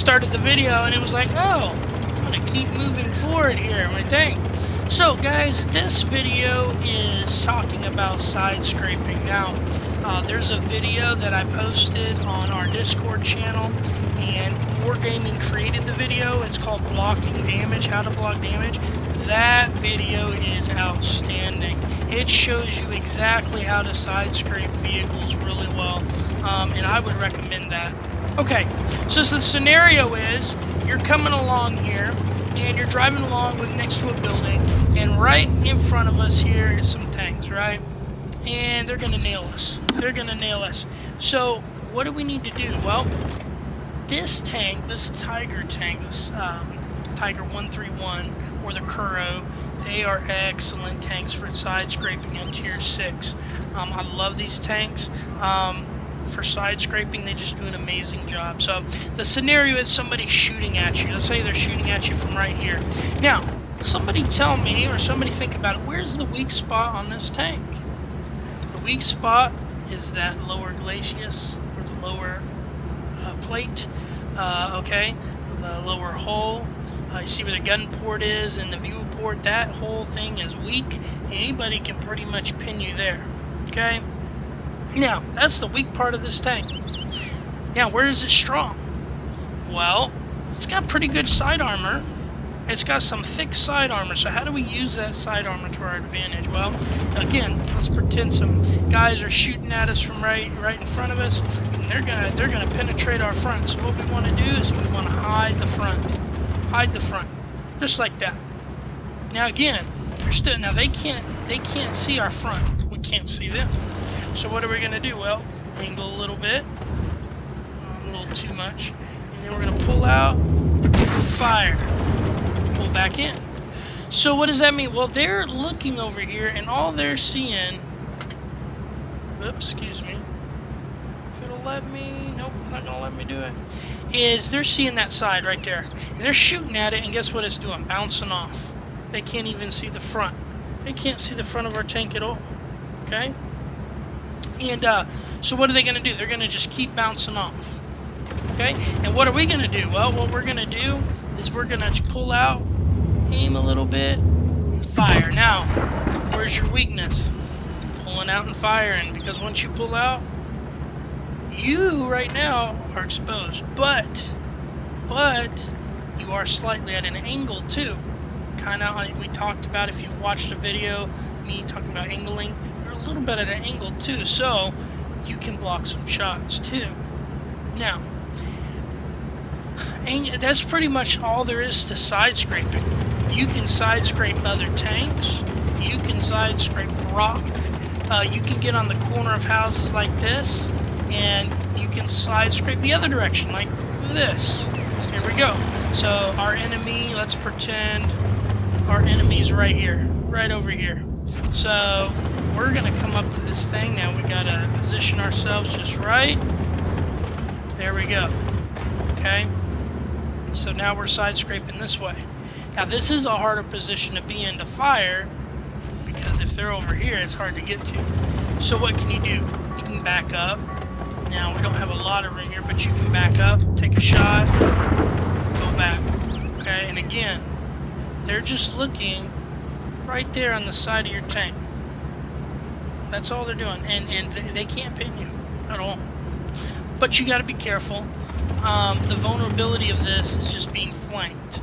started the video and it was like, oh, I'm gonna keep moving forward here, my thing. So guys, this video is talking about side scraping. Now, there's a video that I posted on our Discord channel, and Wargaming created the video. It's called Blocking Damage, How to Block Damage. That video is outstanding. It shows you exactly how to side scrape vehicles really well, and I would recommend that. Okay, so the scenario is you're coming along here and you're driving along next to a building, and right in front of us here is some tanks, right? And they're gonna nail us. They're gonna nail us. So what do we need to do? Well, this tank, this Tiger tank, this Tiger 131 or the Kuro, they are excellent tanks for side scraping in Tier 6. I love these tanks. For side scraping, they just do an amazing job. So the scenario is somebody shooting at you. Let's say they're shooting at you from right here. Now, somebody tell me, or somebody think about it, where's the weak spot on this tank? The weak spot is that lower glacis, or the lower plate, okay, the lower hull. You see where the gun port is and the view port. That whole thing is weak. Anybody can pretty much pin you there, okay? Now, that's the weak part of this tank. Now, where is it strong? Well, it's got pretty good side armor. It's got some thick side armor. So how do we use that side armor to our advantage? Well, again, let's pretend some guys are shooting at us from right in front of us, and they're gonna penetrate our front. So what we want to do is we want to hide the front. Hide the front, just like that. Now again, now they can't see our front. We can't see them. So what are we gonna do? Well, angle a little bit, a little too much, and then we're gonna pull out, fire, pull back in. So what does that mean? Well, they're looking over here, and all they're seeing. Oops, excuse me. If it'll let me, nope, not gonna let me do it. Is they're seeing that side right there, and they're shooting at it, and guess what it's doing? Bouncing off. They can't even see the front. They can't see the front of our tank at all. Okay. And so what are they going to do? They're going to just keep bouncing off. Okay? And what are we going to do? Well, what we're going to do is we're going to pull out, aim a little bit, and fire. Now, where's your weakness? Pulling out and firing. Because once you pull out, you right now are exposed. But you are slightly at an angle too. Kind of like we talked about if you've watched a video, me talking about angling. A little bit at an angle too, so you can block some shots too. Now, and that's pretty much all there is to side scraping. You can side scrape other tanks, you can side scrape rock, you can get on the corner of houses like this, and you can side scrape the other direction like this. Here we go. So our enemy, let's pretend our enemy's right here, right over here. So we're gonna come up to this thing now. We gotta position ourselves just right. There we go. Okay. So now we're side scraping this way. Now this is a harder position to be in to fire, because if they're over here, it's hard to get to. So what can you do? You can back up. Now we don't have a lot of room here, but you can back up, take a shot, go back. Okay. And again, they're just looking right there on the side of your tank. That's all they're doing, and they can't pin you at all. But you got to be careful. The vulnerability of this is just being flanked.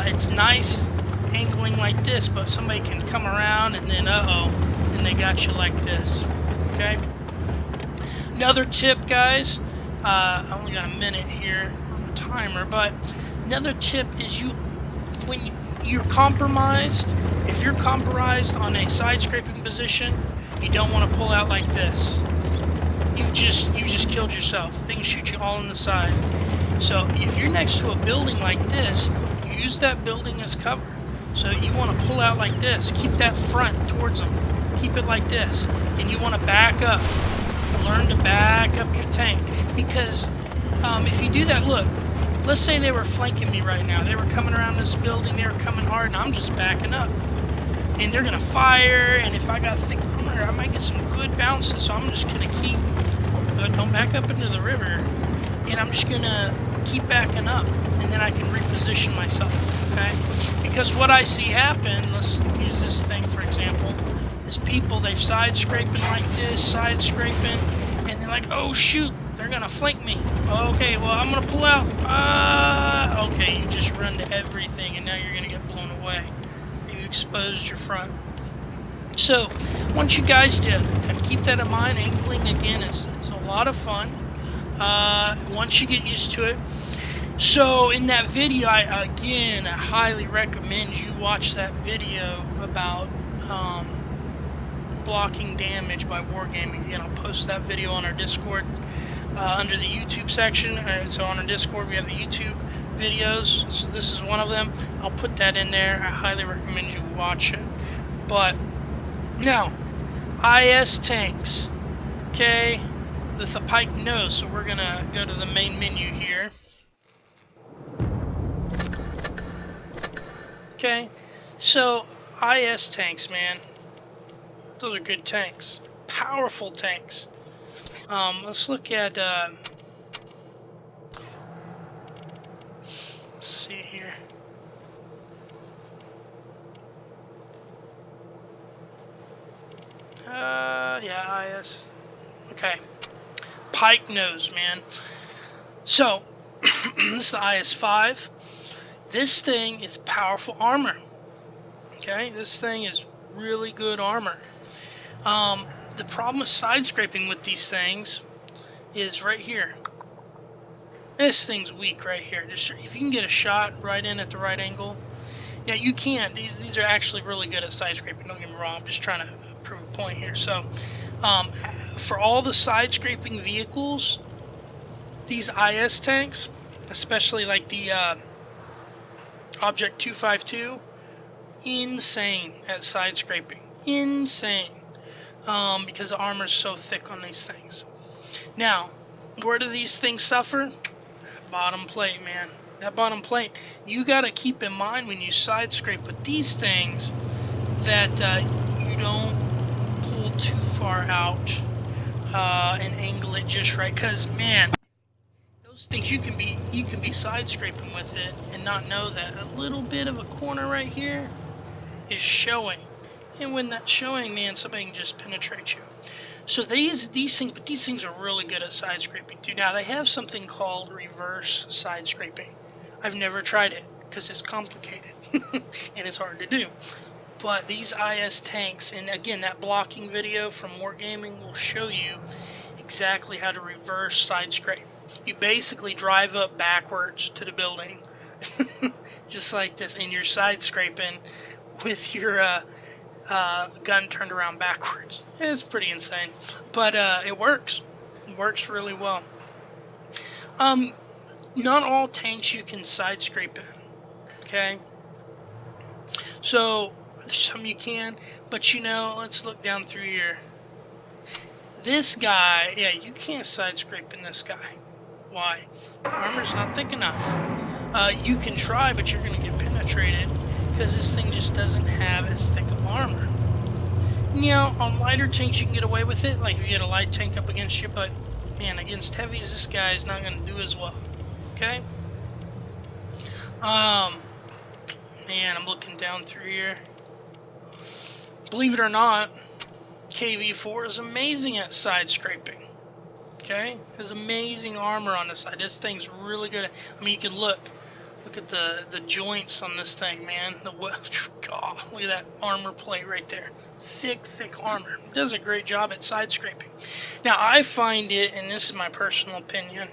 It's nice angling like this, but somebody can come around and then and they got you like this. Okay. Another tip, guys. I only got a minute here on the timer, but another tip is when you're compromised. If you're compromised on a side scraping position, you don't want to pull out like this. You've just killed yourself. They can shoot you all in the side. So if you're next to a building like this, use that building as cover. So you want to pull out like this. Keep that front towards them. Keep it like this. And you want to back up. Learn to back up your tank. Because if you do that, look, let's say they were flanking me right now. They were coming around this building. They were coming hard, and I'm just backing up. And they're going to fire, and if I got thick armor, I might get some good bounces. So I'm just going to keep, don't back up into the river. And I'm just going to keep backing up, and then I can reposition myself, okay? Because what I see happen, let's use this thing for example, is people, they've side scraping like this, side scraping, and they're like, oh shoot, they're gonna flank me. Okay, well I'm gonna pull out. Okay, you just run to everything, and now you're gonna get blown away. You exposed your front. So, once you guys to keep that in mind, angling again is a lot of fun. Once you get used to it. So in that video, I highly recommend you watch that video about blocking damage by wargaming. Again, I'll post that video on our Discord under the YouTube section. So on our Discord, we have the YouTube videos. So this is one of them. I'll put that in there. I highly recommend you watch it. But now, IS tanks. Okay, with the Pike nose. So we're gonna go to the main menu here. Okay, so IS tanks, man, those are good tanks, powerful tanks. Let's look at, let's see here. Yeah, IS. Okay, Pike nose, man. So this is the IS-5. This thing is powerful armor. Okay, this thing is really good armor. The problem with side scraping with these things is right here. This thing's weak right here. Just if you can get a shot right in at the right angle. Yeah, you can. These are actually really good at side scraping. Don't get me wrong. I'm just trying to prove a point here. So, for all the side scraping vehicles, these IS tanks, especially like the Object 252, insane at side scraping. Insane. Because the armor is so thick on these things. Now, where do these things suffer? That bottom plate, man. That bottom plate. You gotta keep in mind when you side scrape with these things that you don't pull too far out and angle it just right. Cause man, those things you can be side scraping with it and not know that a little bit of a corner right here is showing, and when that's showing, man, somebody can just penetrate you. So these things are really good at side scraping too. Now they have something called reverse side scraping. I've never tried it because it's complicated and it's hard to do. But these IS tanks, and again, that blocking video from Wargaming will show you exactly how to reverse side scrape. You basically drive up backwards to the building, just like this, and you're side scraping with your gun turned around backwards. It's pretty insane, but it works. It works really well. Not all tanks you can side scrape in. Okay, so some you can, but you know, let's look down through here. This guy, yeah, you can't side scrape in this guy. Why? Armor's not thick enough. You can try, but you're going to get penetrated because this thing just doesn't have as thick of armor. You know, on lighter tanks you can get away with it, like if you get a light tank up against you, but man, against heavies, this guy is not going to do as well. Okay? Man, I'm looking down through here. Believe it or not, KV-4 is amazing at side scraping. Okay, there's amazing armor on this side. This thing's really good. I mean, you can look at the joints on this thing, man. God, look at that armor plate right there. Thick armor. It does a great job at side scraping. Now, I find it, and this is my personal opinion,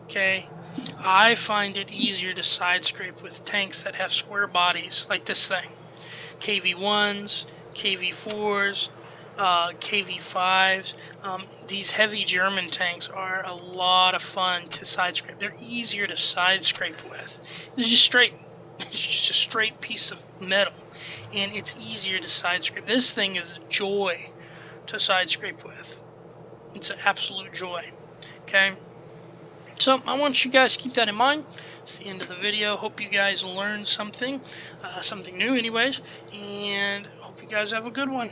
okay, I find it easier to side scrape with tanks that have square bodies, like this thing. KV-1s, KV-4s, KV-5s. These heavy German tanks are a lot of fun to side scrape. They're easier to side scrape with. It's just a straight piece of metal, and it's easier to side scrape. This thing is a joy to side scrape with. It's an absolute joy. Okay, so I want you guys to keep that in mind. It's the end of the video. Hope you guys learned something, something new anyways, and hope you guys have a good one.